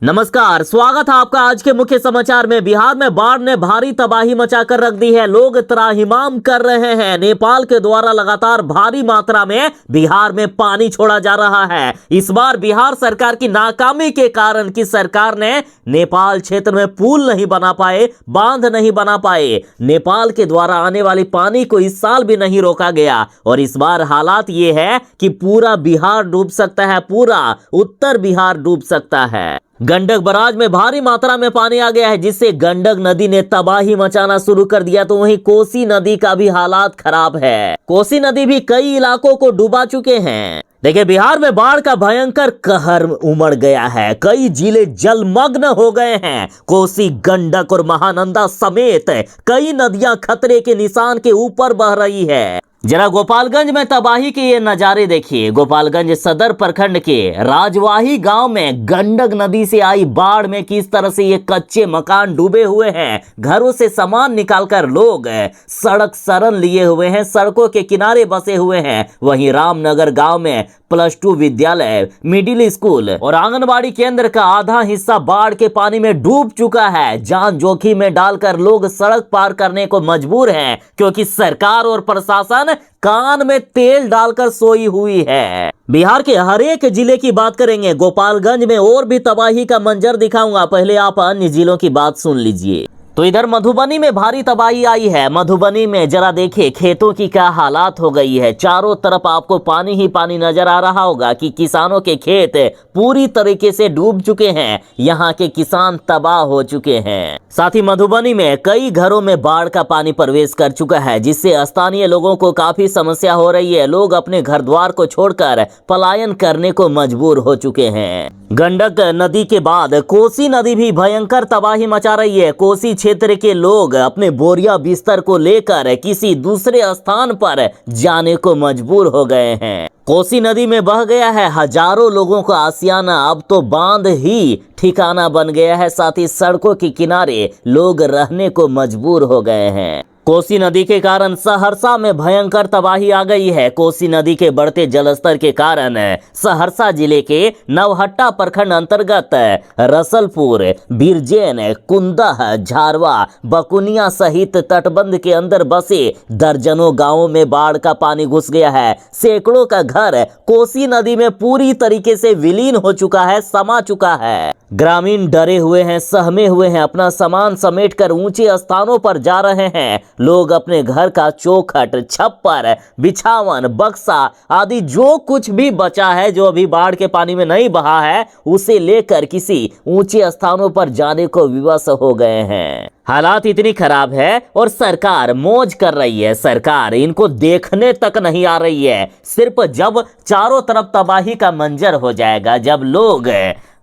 नमस्कार, स्वागत है आपका आज के मुख्य समाचार में। बिहार में बाढ़ ने भारी तबाही मचाकर रख दी है। लोग त्राहिमाम कर रहे हैं। नेपाल के द्वारा लगातार भारी मात्रा में बिहार में पानी छोड़ा जा रहा है। इस बार बिहार सरकार की नाकामी के कारण की सरकार ने नेपाल क्षेत्र में पुल नहीं बना पाए, बांध नहीं बना पाए। नेपाल के द्वारा आने वाली पानी को इस साल भी नहीं रोका गया और इस बार हालात ये है कि पूरा बिहार डूब सकता है, पूरा उत्तर बिहार डूब सकता है। गंडक बराज में भारी मात्रा में पानी आ गया है, जिससे गंडक नदी ने तबाही मचाना शुरू कर दिया। तो वहीं कोसी नदी का भी हालात खराब है। कोसी नदी भी कई इलाकों को डुबा चुके हैं। देखिए, बिहार में बाढ़ का भयंकर कहर उमड़ गया है। कई जिले जलमग्न हो गए हैं। कोसी, गंडक और महानंदा समेत कई नदियां खतरे के निशान के ऊपर बह रही है। जरा गोपालगंज में तबाही के ये नजारे देखिए। गोपालगंज सदर प्रखंड के राजवाही गांव में गंडक नदी से आई बाढ़ में किस तरह से ये कच्चे मकान डूबे हुए हैं। घरों से सामान निकालकर लोग सड़क शरण लिए हुए हैं, सड़कों के किनारे बसे हुए हैं। वहीं रामनगर गांव में +2 विद्यालय, मिडिल स्कूल और आंगनबाड़ी केंद्र का आधा हिस्सा बाढ़ के पानी में डूब चुका है। जान जोखिम में डालकर लोग सड़क पार करने को मजबूर हैं, क्योंकि सरकार और प्रशासन कान में तेल डालकर सोई हुई है। बिहार के हर एक जिले की बात करेंगे। गोपालगंज में और भी तबाही का मंजर दिखाऊंगा। पहले आप अन्य जिलों की बात सुन लीजिए। तो इधर मधुबनी में भारी तबाही आई है। मधुबनी में जरा देखिए खेतों की क्या हालात हो गई है। चारों तरफ आपको पानी ही पानी नजर आ रहा होगा कि किसानों के खेत पूरी तरीके से डूब चुके हैं। यहाँ के किसान तबाह हो चुके हैं। साथ ही मधुबनी में कई घरों में बाढ़ का पानी प्रवेश कर चुका है, जिससे स्थानीय लोगों को काफी समस्या हो रही है। लोग अपने घर द्वार को छोड़कर पलायन करने को मजबूर हो चुके हैं। गंडक नदी के बाद कोसी नदी भी भयंकर तबाही मचा रही है। कोसी क्षेत्र के लोग अपने बोरिया बिस्तर को लेकर किसी दूसरे स्थान पर जाने को मजबूर हो गए हैं। कोसी नदी में बह गया है हजारों लोगों का आशियाना। अब तो बांध ही ठिकाना बन गया है। साथ ही सड़कों के किनारे लोग रहने को मजबूर हो गए हैं। कोसी नदी के कारण सहरसा में भयंकर तबाही आ गई है। कोसी नदी के बढ़ते जलस्तर के कारण सहरसा जिले के नवहट्टा प्रखंड अंतर्गत रसलपुर, बिरजेन, कुंदह, झारवा, बकुनिया सहित तटबंध के अंदर बसे दर्जनों गांवों में बाढ़ का पानी घुस गया है। सैकड़ों का घर कोसी नदी में पूरी तरीके से विलीन हो चुका है, समा चुका है। ग्रामीण डरे हुए हैं, सहमे हुए हैं, अपना सामान समेटकर ऊंचे स्थानों पर जा रहे हैं। लोग अपने घर का चौखट, छप्पर, बिछावन, बक्सा आदि जो कुछ भी बचा है, जो अभी बाढ़ के पानी में नहीं बहा है, उसे लेकर किसी ऊंचे स्थानों पर जाने को विवश हो गए हैं। हालात इतनी खराब है और सरकार मौज कर रही है। सरकार इनको देखने तक नहीं आ रही है। सिर्फ जब चारों तरफ तबाही का मंजर हो जाएगा, जब लोग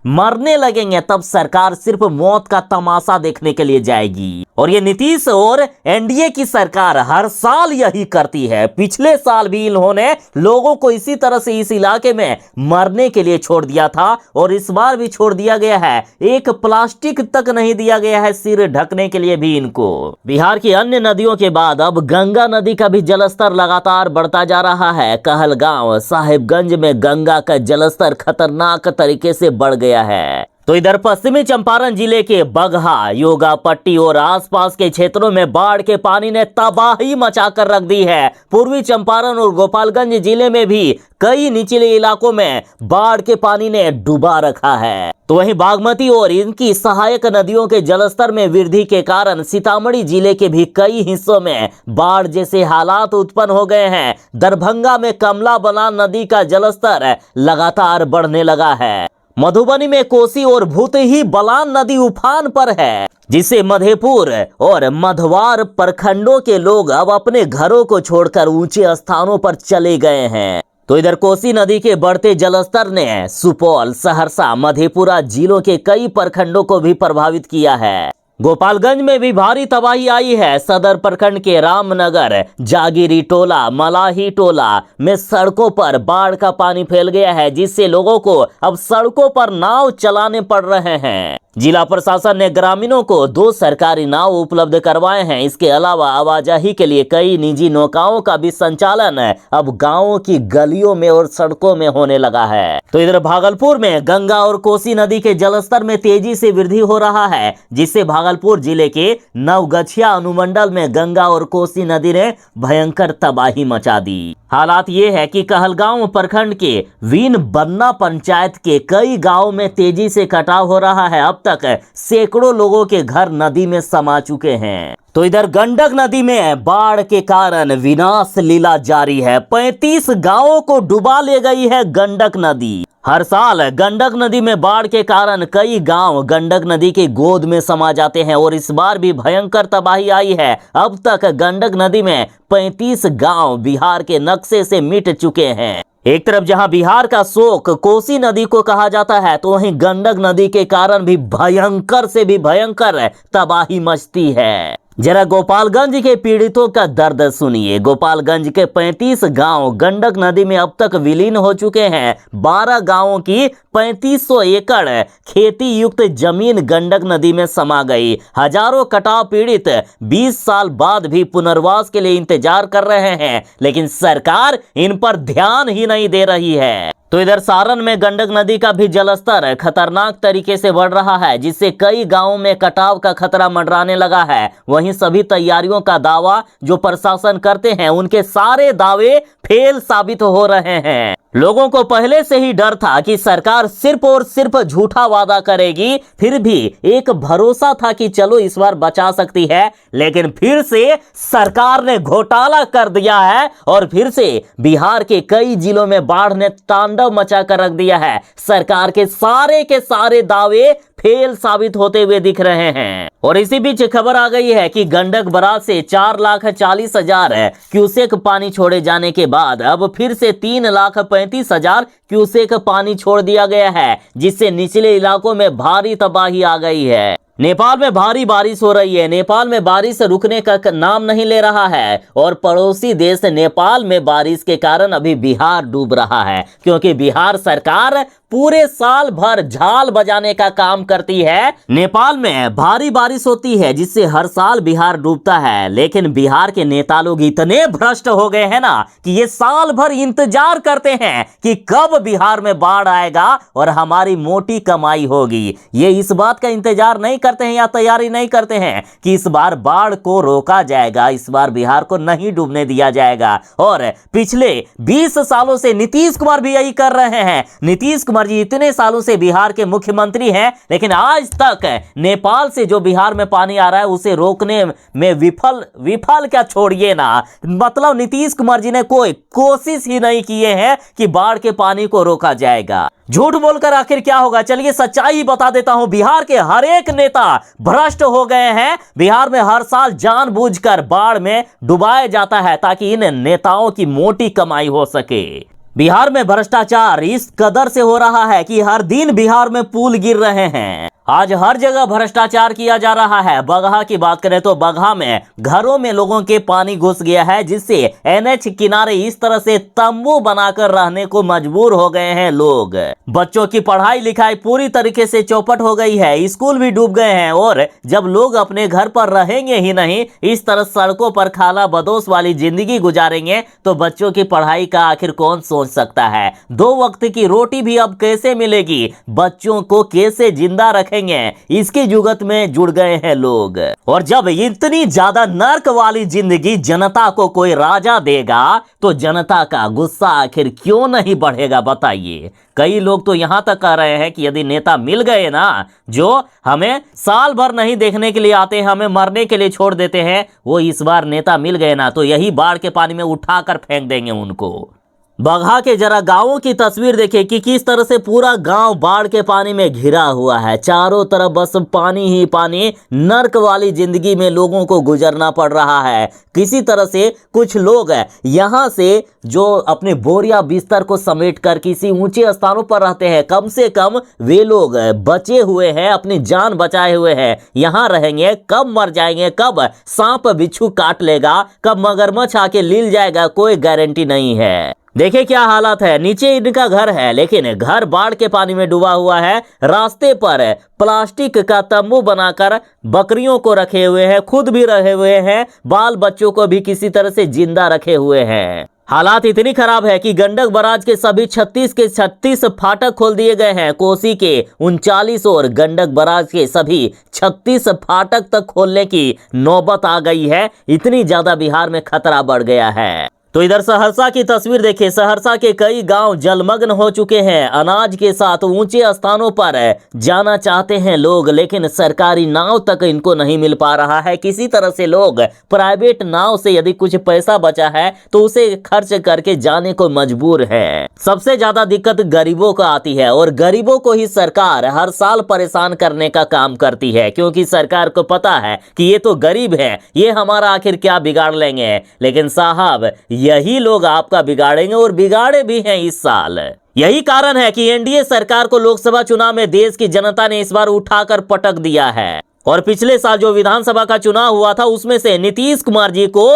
मरने लगेंगे, तब सरकार सिर्फ मौत का तमाशा देखने के लिए जाएगी। और ये नीतीश और एनडीए की सरकार हर साल यही करती है। पिछले साल भी इन्होंने लोगों को इसी तरह से इस इलाके में मरने के लिए छोड़ दिया था और इस बार भी छोड़ दिया गया है। एक प्लास्टिक तक नहीं दिया गया है सिर ढकने के लिए भी इनको। बिहार की अन्य नदियों के बाद अब गंगा नदी का भी जलस्तर लगातार बढ़ता जा रहा है। कहलगांव, साहिबगंज में गंगा का जलस्तर खतरनाक तरीके से बढ़ गया है। तो इधर पश्चिमी चंपारण जिले के बगहा, योगापट्टी और आसपास के क्षेत्रों में बाढ़ के पानी ने तबाही मचाकर रख दी है। पूर्वी चंपारण और गोपालगंज जिले में भी कई निचले इलाकों में बाढ़ के पानी ने डुबा रखा है। तो वहीं बागमती और इनकी सहायक नदियों के जलस्तर में वृद्धि के कारण सीतामढ़ी जिले के भी कई हिस्सों में बाढ़ जैसे हालात उत्पन्न हो गए हैं। दरभंगा में कमला बलान नदी का जलस्तर लगातार बढ़ने लगा है। मधुबनी में कोसी और भूतही बलान नदी उफान पर है, जिससे मधेपुर और मधवार प्रखंडों के लोग अब अपने घरों को छोड़कर ऊंचे स्थानों पर चले गए हैं। तो इधर कोसी नदी के बढ़ते जलस्तर ने सुपौल, सहरसा, मधेपुरा जिलों के कई प्रखंडों को भी प्रभावित किया है। गोपालगंज में भी भारी तबाही आई है। सदर प्रखंड के रामनगर, जागिरी टोला, मलाही टोला में सड़कों पर बाढ़ का पानी फैल गया है, जिससे लोगों को अब सड़कों पर नाव चलाने पड़ रहे हैं। जिला प्रशासन ने ग्रामीणों को 2 सरकारी नाव उपलब्ध करवाए हैं। इसके अलावा आवाजाही के लिए कई निजी नौकाओं का भी संचालन अब गांवों की गलियों में और सड़कों में होने लगा है। तो इधर भागलपुर में गंगा और कोसी नदी के जलस्तर में तेजी से वृद्धि हो रहा है, जिससे भागलपुर जिले के नवगछिया अनुमंडल में गंगा और कोसी नदी ने भयंकर तबाही मचा दी। हालात ये है कि कहलगांव प्रखंड के वीन बन्ना पंचायत के कई गांवों में तेजी से कटाव हो रहा है। अब तक सैकड़ों लोगों के घर नदी में समा चुके हैं। तो इधर गंडक नदी में बाढ़ के कारण विनाश लीला जारी है। 35 गांवों को डुबा ले गई है गंडक नदी। हर साल गंडक नदी में बाढ़ के कारण कई गांव गंडक नदी के गोद में समा जाते हैं और इस बार भी भयंकर तबाही आई है। अब तक गंडक नदी में 35 गांव बिहार के नक्शे से मिट चुके हैं। एक तरफ जहां बिहार का शोक कोसी नदी को कहा जाता है, तो वहीं गंडक नदी के कारण भी भयंकर से भी भयंकर तबाही मचती है। जरा गोपालगंज के पीड़ितों का दर्द सुनिए। गोपालगंज के 35 गांव गंडक नदी में अब तक विलीन हो चुके हैं। 12 गांवों की 3500 एकड़ खेती युक्त जमीन गंडक नदी में समा गई। हजारों कटाव पीड़ित 20 साल बाद भी पुनर्वास के लिए इंतजार कर रहे हैं, लेकिन सरकार इन पर ध्यान ही नहीं दे रही है। तो इधर सारण में गंडक नदी का भी जलस्तर खतरनाक तरीके से बढ़ रहा है, जिससे कई गांवों में कटाव का खतरा मंडराने लगा है। वहीं सभी तैयारियों का दावा जो प्रशासन करते हैं, उनके सारे दावे फेल साबित हो रहे हैं। लोगों को पहले से ही डर था कि सरकार सिर्फ और सिर्फ झूठा वादा करेगी, फिर भी एक भरोसा था कि चलो इस बार बचा सकती है, लेकिन फिर से सरकार ने घोटाला कर दिया है और फिर से बिहार के कई जिलों में बाढ़ ने तांडव मचा कर रख दिया है। सरकार के सारे दावे फेल साबित होते हुए दिख रहे हैं। और इसी बीच खबर आ गई है कि गंडक बराज से 4,40,000 क्यूसेक पानी छोड़े जाने के बाद अब फिर से 3,35,000 क्यूसेक पानी छोड़ दिया गया है, जिससे निचले इलाकों में भारी तबाही आ गई है। नेपाल में भारी बारिश हो रही है। नेपाल में बारिश रुकने का नाम नहीं ले रहा है और पड़ोसी देश नेपाल में बारिश के कारण अभी बिहार डूब रहा है, क्योंकि बिहार सरकार पूरे साल भर झाल बजाने का काम करती है। नेपाल में भारी बारिश होती है, जिससे हर साल बिहार डूबता है, लेकिन बिहार के नेता लोग इतने भ्रष्ट हो गए हैं ना कि ये साल भर इंतजार करते हैं कि कब बिहार में बाढ़ आएगा और हमारी मोटी कमाई होगी। ये इस बात का इंतजार नहीं करते हैं या तैयारी नहीं करते हैं कि इस बार बाढ़ को रोका जाएगा, इस बार बिहार को नहीं डूबने दिया जाएगा। और पिछले 20 सालों से नीतीश कुमार भी यही कर रहे हैं। नीतीश कुमार जी इतने सालों से बिहार के मुख्यमंत्री हैं, लेकिन आज तक नेपाल से जो बिहार में पानी आ रहा है उसे रोकने में विफल क्या छोड़िए ना, मतलब नीतीश कुमार जी ने कोई कोशिश ही नहीं किए हैं कि बाढ़ के पानी को रोका जाएगा। झूठ बोलकर आखिर क्या होगा, चलिए सच्चाई बता देता हूं। बिहार के हर एक नेता भ्रष्ट हो गए हैं। बिहार में हर साल जानबूझकर बाढ़ में डुबाया जाता है ताकि इन नेताओं की मोटी कमाई हो सके। बिहार में भ्रष्टाचार इस कदर से हो रहा है कि हर दिन बिहार में पुल गिर रहे हैं। आज हर जगह भ्रष्टाचार किया जा रहा है। बगहा की बात करें तो बगहा में घरों में लोगों के पानी घुस गया है, जिससे एनएच किनारे इस तरह से तंबू बनाकर रहने को मजबूर हो गए हैं लोग। बच्चों की पढ़ाई लिखाई पूरी तरीके से चौपट हो गई है, स्कूल भी डूब गए हैं। और जब लोग अपने घर पर रहेंगे ही नहीं, इस तरह सड़कों पर खाला बदोश वाली जिंदगी गुजारेंगे, तो बच्चों की पढ़ाई का आखिर कौन सोच सकता है। 2 वक्त की रोटी भी अब कैसे मिलेगी, बच्चों को कैसे जिंदा रखेंगे, इसके जुगत में जुड़ गए हैं लोग। और जब इतनी ज्यादा नर्क वाली जिंदगी जनता को कोई राजा देगा, तो जनता का गुस्सा आखिर क्यों नहीं बढ़ेगा बताइए। कई लोग तो यहां तक कह रहे हैं कि यदि नेता मिल गए ना, जो हमें साल भर नहीं देखने के लिए आते हैं, हमें मरने के लिए छोड़ देते हैं, वो इस बार नेता मिल गए ना, तो यही बाढ़ के पानी में उठाकर फेंक देंगे उनको। बगहा के जरा गांवों की तस्वीर देखिए कि किस तरह से पूरा गांव बाढ़ के पानी में घिरा हुआ है। चारों तरफ बस पानी ही पानी, नर्क वाली जिंदगी में लोगों को गुजरना पड़ रहा है। किसी तरह से कुछ लोग यहां से जो अपने बोरिया बिस्तर को समेटकर किसी ऊंचे स्थानों पर रहते हैं, कम से कम वे लोग बचे हुए हैं, अपनी जान बचाए हुए हैं। यहां रहेंगे, कब मर जाएंगे, कब सांप बिच्छू काट लेगा, कब मगरमच्छ आके लील जाएगा, कोई गारंटी नहीं है। देखिए क्या हालत है, नीचे इनका घर है लेकिन घर बाढ़ के पानी में डूबा हुआ है। रास्ते पर प्लास्टिक का तंबू बनाकर बकरियों को रखे हुए हैं, खुद भी रहे हुए हैं, बाल बच्चों को भी किसी तरह से जिंदा रखे हुए हैं। हालात इतनी खराब है कि गंडक बराज के सभी 36 के 36 फाटक खोल दिए गए हैं। कोसी के 39 और गंडक बराज के सभी 36 फाटक तक खोलने की नौबत आ गई है। इतनी ज्यादा बिहार में खतरा बढ़ गया है। तो इधर सहरसा की तस्वीर देखिए, सहरसा के कई गांव जलमग्न हो चुके हैं। अनाज के साथ ऊंचे स्थानों पर जाना चाहते हैं लोग, लेकिन सरकारी नाव तक इनको नहीं मिल पा रहा है। किसी तरह से लोग प्राइवेट नाव से यदि कुछ पैसा बचा है तो उसे खर्च करके जाने को मजबूर है। सबसे ज्यादा दिक्कत गरीबों को आती है और गरीबों को ही सरकार हर साल परेशान करने का काम करती है, क्योंकि सरकार को पता है कि ये तो गरीब है, ये हमारा आखिर क्या बिगाड़ लेंगे। लेकिन साहब, यही लोग आपका बिगाड़ेंगे और बिगाड़े भी हैं इस साल। यही कारण है कि एनडीए सरकार को लोकसभा चुनाव में देश की जनता ने इस बार उठाकर पटक दिया है। और पिछले साल जो विधानसभा का चुनाव हुआ था उसमें से नीतीश कुमार जी को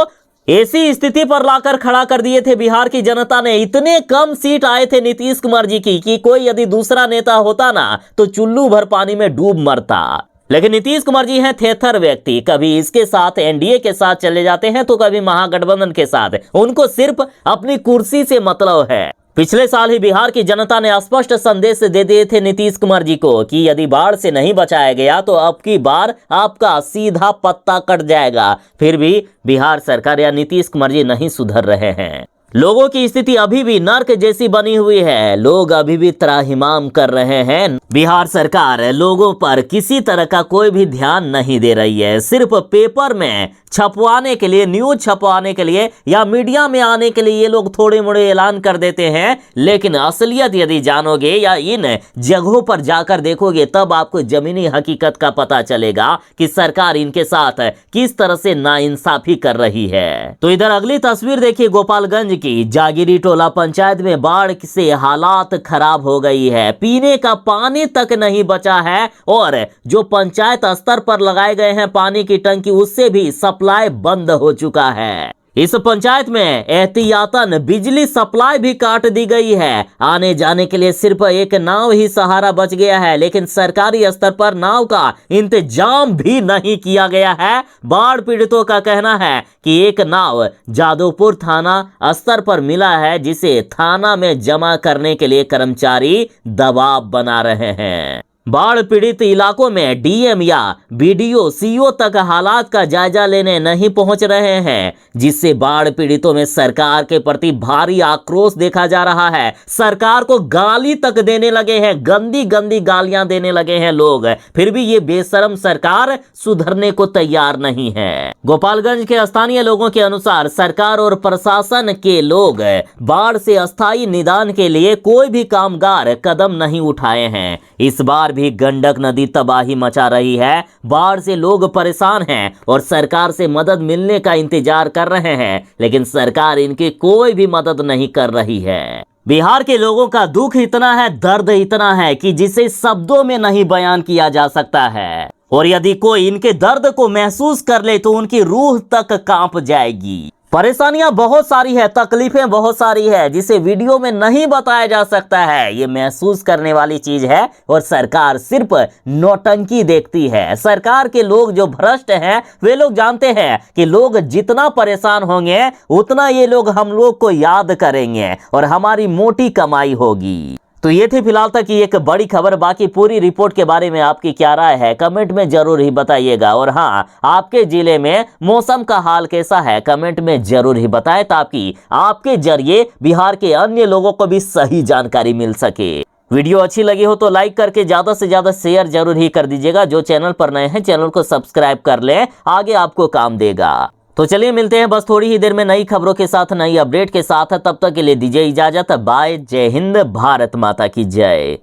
ऐसी स्थिति पर लाकर खड़ा कर दिए थे बिहार की जनता ने। इतने कम सीट आए थे नीतीश कुमार जी की कि कोई यदि दूसरा नेता होता ना तो चुल्लू भर पानी में डूब मरता। लेकिन नीतीश कुमार जी हैं थेथर व्यक्ति, कभी इसके साथ एनडीए के साथ चले जाते हैं तो कभी महागठबंधन के साथ। उनको सिर्फ अपनी कुर्सी से मतलब है। पिछले साल ही बिहार की जनता ने स्पष्ट संदेश दे दिए थे नीतीश कुमार जी को कि यदि बाढ़ से नहीं बचाया गया तो अब की बार आपका सीधा पत्ता कट जाएगा। फिर भी बिहार सरकार या नीतीश कुमार जी नहीं सुधर रहे हैं। लोगों की स्थिति अभी भी नर्क जैसी बनी हुई है। लोग अभी भी त्राहिमाम कर रहे हैं। बिहार सरकार लोगों पर किसी तरह का कोई भी ध्यान नहीं दे रही है। सिर्फ पेपर में छपवाने के लिए, न्यूज छपवाने के लिए या मीडिया में आने के लिए ये लोग थोड़े मोड़े ऐलान कर देते हैं, लेकिन असलियत यदि जानोगे या इन जगहों पर जाकर देखोगे तब आपको जमीनी हकीकत का पता चलेगा कि सरकार इनके साथ किस तरह से नाइंसाफी कर रही है। तो इधर अगली तस्वीर देखिए, गोपालगंज की जागिरी टोला पंचायत में बाढ़ से हालात खराब हो गई है। पीने का पानी तक नहीं बचा है और जो पंचायत स्तर पर लगाए गए हैं पानी की टंकी, उससे भी सप्लाई बंद हो चुका है। इस पंचायत में एहतियातन बिजली सप्लाई भी काट दी गई है। आने जाने के लिए सिर्फ एक नाव ही सहारा बच गया है, लेकिन सरकारी स्तर पर नाव का इंतजाम भी नहीं किया गया है। बाढ़ पीड़ितों का कहना है कि एक नाव जादवपुर थाना स्तर पर मिला है, जिसे थाना में जमा करने के लिए कर्मचारी दबाव बना रहे हैं। बाढ़ पीड़ित इलाकों में डीएम या बीडीओ, सीओ तक हालात का जायजा लेने नहीं पहुंच रहे हैं, जिससे बाढ़ पीड़ितों में सरकार के प्रति भारी आक्रोश देखा जा रहा है। सरकार को गाली तक देने लगे हैं, गंदी गंदी गालियां देने लगे हैं लोग। फिर भी ये बेशरम सरकार सुधरने को तैयार नहीं है। गोपालगंज के स्थानीय लोगों के अनुसार सरकार और प्रशासन के लोग बाढ़ से अस्थायी निदान के लिए कोई भी कामगार कदम नहीं उठाए हैं। इस बार भी गंडक नदी तबाही मचा रही है। बाढ़ से लोग परेशान हैं और सरकार से मदद मिलने का इंतजार कर रहे हैं, लेकिन सरकार इनकी कोई भी मदद नहीं कर रही है। बिहार के लोगों का दुख इतना है, दर्द इतना है कि जिसे शब्दों में नहीं बयान किया जा सकता है। और यदि कोई इनके दर्द को महसूस कर ले तो उनकी रूह तक कांप जाएगी। परेशानियां बहुत सारी है, तकलीफें बहुत सारी है, जिसे वीडियो में नहीं बताया जा सकता है। ये महसूस करने वाली चीज है और सरकार सिर्फ नौटंकी देखती है। सरकार के लोग जो भ्रष्ट हैं वे लोग जानते हैं कि लोग जितना परेशान होंगे उतना ये लोग हम लोग को याद करेंगे और हमारी मोटी कमाई होगी। तो ये थी फिलहाल तक की एक बड़ी खबर। बाकी पूरी रिपोर्ट के बारे में आपकी क्या राय है कमेंट में जरूर ही बताइएगा। और हाँ, आपके जिले में मौसम का हाल कैसा है कमेंट में जरूर ही बताएं, ताकि आपके जरिए बिहार के अन्य लोगों को भी सही जानकारी मिल सके। वीडियो अच्छी लगी हो तो लाइक करके ज्यादा से ज्यादा शेयर जरूर ही कर दीजिएगा। जो चैनल पर नए हैं चैनल को सब्सक्राइब कर लें, आगे आपको काम देगा। तो चलिए मिलते हैं बस थोड़ी ही देर में नई खबरों के साथ, नई अपडेट के साथ। तब तक के लिए दीजिए इजाजत। बाय। जय हिंद, भारत माता की जय।